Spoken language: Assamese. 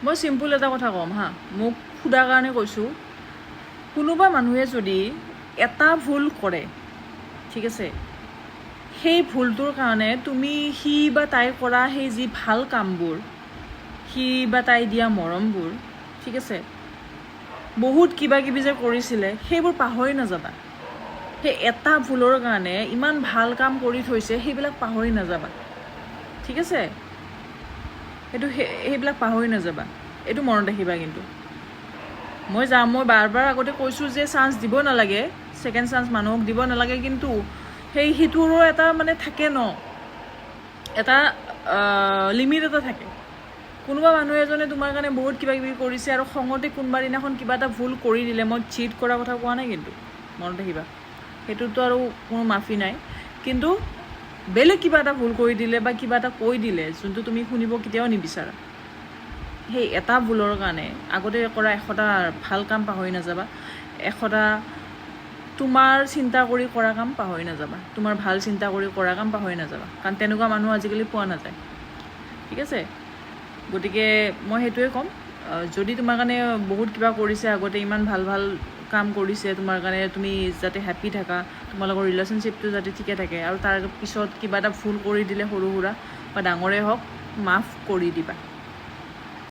মই চিম্পুল এটা কথা ক'ম হা, মোক সোধাৰ কাৰণে কৈছোঁ, কোনোবা মানুহে যদি এটা ভুল কৰে, ঠিক আছে, সেই ভুলটোৰ কাৰণে তুমি সি বা তাই কৰা সেই যি ভাল কামবোৰ, সি বা তাই দিয়া মৰমবোৰ, ঠিক আছে, বহুত কিবা কিবি যে কৰিছিলে সেইবোৰ পাহৰি নাযাবা। সেই এটা ভুলৰ কাৰণে ইমান ভাল কাম কৰি থৈছে, সেইবিলাক পাহৰি নাযাবা, ঠিক আছে। সেইবিলাক পাহৰি নাযাবা, এইটো মনত ৰাখিবা। কিন্তু মই বাৰ বাৰ আগতে কৈছোঁ যে চান্স দিব নালাগে, ছেকেণ্ড চান্স মানুহক দিব নালাগে, কিন্তু সেইটোৰো এটা মানে থাকে ন, এটা লিমিট এটা থাকে। কোনোবা মানুহ এজনে তোমাৰ কাৰণে বহুত কিবা কিবি কৰিছে আৰু খঙতে কোনোবা দিনাখন কিবা এটা ভুল কৰি দিলে, মই চিট কৰাৰ কথা কোৱা নাই, কিন্তু মনত ৰাখিবা সেইটোতো আৰু কোনো মাফি নাই। কিন্তু বেলেগ কিবা এটা ভুল কৰি দিলে বা কিবা এটা কৈ দিলে যোনটো তুমি শুনিব কেতিয়াও নিবিচাৰা, সেই এটা ভুলৰ কাৰণে আগতে কৰা 100টা ভাল কাম পাহৰি নাযাবা, 100টা তোমাৰ চিন্তা কৰি কৰা কাম পাহৰি নাযাবা, তোমাৰ ভাল চিন্তা কৰি কৰা কাম পাহৰি নাযাবা, কাৰণ তেনেকুৱা মানুহ আজিকালি পোৱা নাযায়, ঠিক আছে। গতিকে মই সেইটোৱে ক'ম, যদি তোমাৰ কাৰণে বহুত কিবা কৰিছে আগতে, ইমান ভাল ভাল কাম কৰিছে তোমাৰ কাৰণে, তুমি যাতে হেপ্পী থাকা, তোমালোকৰ ৰিলেশ্যনশ্বিপটো যাতে ঠিকে থাকে, আৰু তাৰ পিছত কিবা এটা ভুল কৰি দিলে সৰু সুৰা বা ডাঙৰেই হওক, মাফ কৰি দিবা।